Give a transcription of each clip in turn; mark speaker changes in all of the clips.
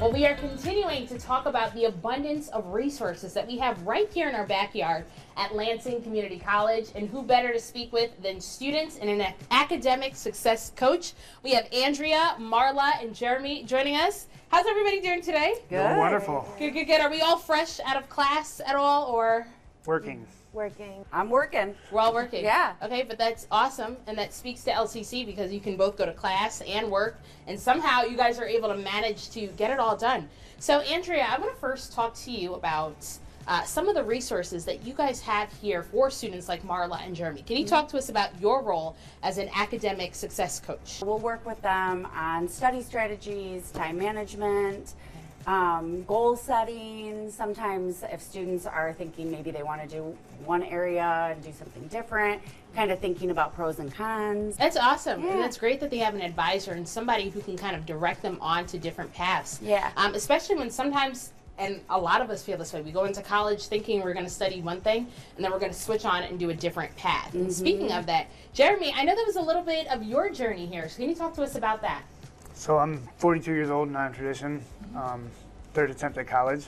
Speaker 1: Well, we are continuing to talk about the abundance of resources that we have right here in our backyard at Lansing Community College, and who better to speak with than students and an academic success coach. We have Andrea, Marla, and Jeremy joining us. How's everybody doing today?
Speaker 2: Good.
Speaker 3: Wonderful.
Speaker 1: Good, good, good. Are we all fresh out of class at all, or?
Speaker 3: Working.
Speaker 2: Working. I'm working.
Speaker 1: We're all working?
Speaker 2: Yeah.
Speaker 1: Okay, but that's awesome, and that speaks to LCC because you can both go to class and work, and somehow you guys are able to manage to get it all done. So, Andrea, I want to first talk to you about some of the resources that you guys have here for students like Marla and Jeremy. Can you talk to us about your role as an academic success coach?
Speaker 2: We'll work with them on study strategies, time management, goal setting. Sometimes if students are thinking maybe they want to do one area and do something different, kind of thinking about pros and cons.
Speaker 1: That's awesome.
Speaker 2: Yeah.
Speaker 1: And that's great that they have an advisor and somebody who can kind of direct them on to different paths.
Speaker 2: Yeah.
Speaker 1: Especially when sometimes, and a lot of us feel this way, we go into college thinking we're going to study one thing and then we're going to switch on and do a different path. And speaking of that, Jeremy, I know that was a little bit of your journey here. So can you talk to us about that?
Speaker 3: So I'm 42 years old, non-tradition, third attempt at college.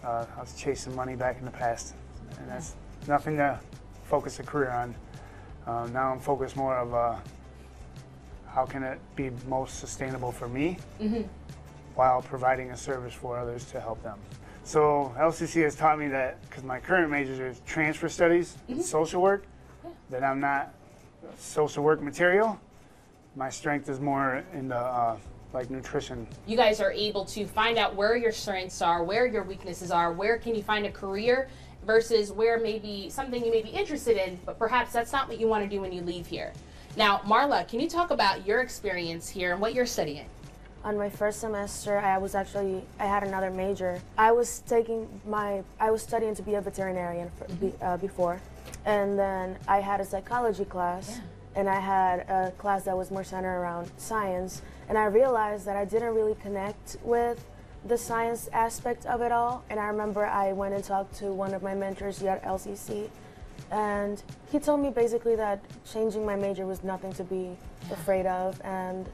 Speaker 3: I was chasing money back in the past, and that's nothing to focus a career on. Now I'm focused more of how can it be most sustainable for me while providing a service for others to help them. So LCC has taught me that, because my current major is transfer studies and social work, that I'm not social work material. My strength is more in the like nutrition.
Speaker 1: You guys are able to find out where your strengths are, where your weaknesses are, where can you find a career versus where maybe something you may be interested in, but perhaps that's not what you want to do when you leave here. Now, Marla, can you talk about your experience here and what you're studying?
Speaker 4: On my first semester, I had another major. I was studying to be a veterinarian before, and then I had a psychology class. And I had a class that was more centered around science, and I realized that I didn't really connect with the science aspect of it all. And I remember I went and talked to one of my mentors here at LCC, and he told me basically that changing my major was nothing to be afraid of, and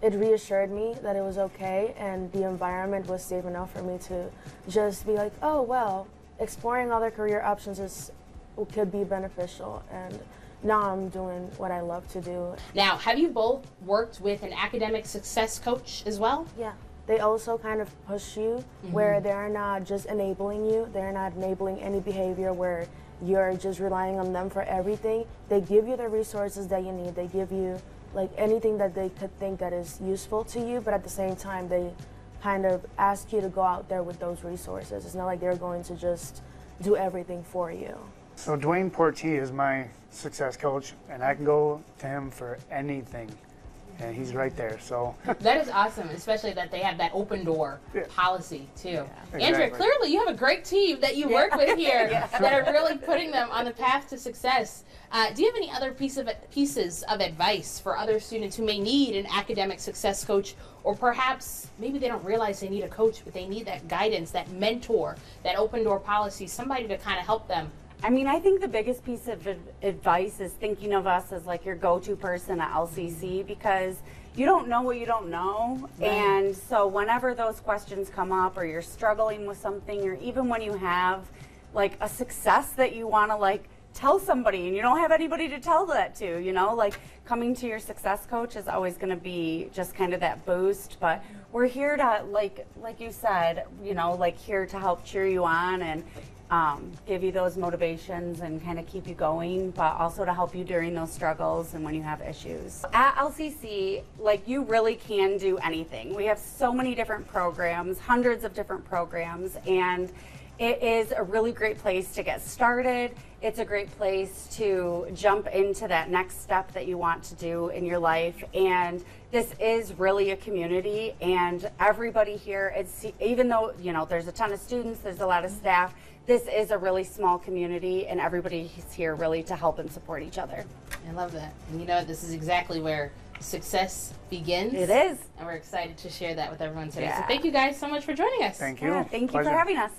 Speaker 4: it reassured me that it was okay, and the environment was safe enough for me to just be like, oh well, exploring other career options could be beneficial. And now I'm doing what I love to do.
Speaker 1: Now, have you both worked with an academic success coach as well?
Speaker 4: Yeah. They also kind of push you where they're not just enabling you. They're not enabling any behavior where you're just relying on them for everything. They give you the resources that you need. They give you like anything that they could think that is useful to you, but at the same time, they kind of ask you to go out there with those resources. It's not like they're going to just do everything for you.
Speaker 3: So Dwayne Portier is my success coach, and I can go to him for anything, and he's right there. So
Speaker 1: that is awesome, especially that they have that open door policy too.
Speaker 3: Exactly.
Speaker 1: Andrea, clearly you have a great team that you work with here that are really putting them on the path to success. Do you have any other pieces of advice for other students who may need an academic success coach, or perhaps maybe they don't realize they need a coach, but they need that guidance, that mentor, that open door policy, somebody to kind of help them?
Speaker 2: I mean, I think the biggest piece of advice is thinking of us as like your go-to person at LCC, because you don't know what you don't know. Right. And so whenever those questions come up, or you're struggling with something, or even when you have like a success that you want to like tell somebody and you don't have anybody to tell that to, you know, like coming to your success coach is always going to be just kind of that boost. But we're here to, like you said, you know, like here to help cheer you on and give you those motivations and kind of keep you going, but also to help you during those struggles and when you have issues. At LCC, like, you really can do anything. We have so many different programs, hundreds of different programs, and it is a really great place to get started. It's a great place to jump into that next step that you want to do in your life. And this is really a community, and everybody here, even though, you know, there's a ton of students, there's a lot of staff, this is a really small community, and everybody's here really to help and support each other.
Speaker 1: I love that. And you know, this is exactly where success begins.
Speaker 2: It is.
Speaker 1: And we're excited to share that with everyone today.
Speaker 2: Yeah.
Speaker 1: So thank you guys so much for joining us.
Speaker 3: Thank you.
Speaker 2: Yeah, thank you
Speaker 3: Pleasure.
Speaker 2: for having us.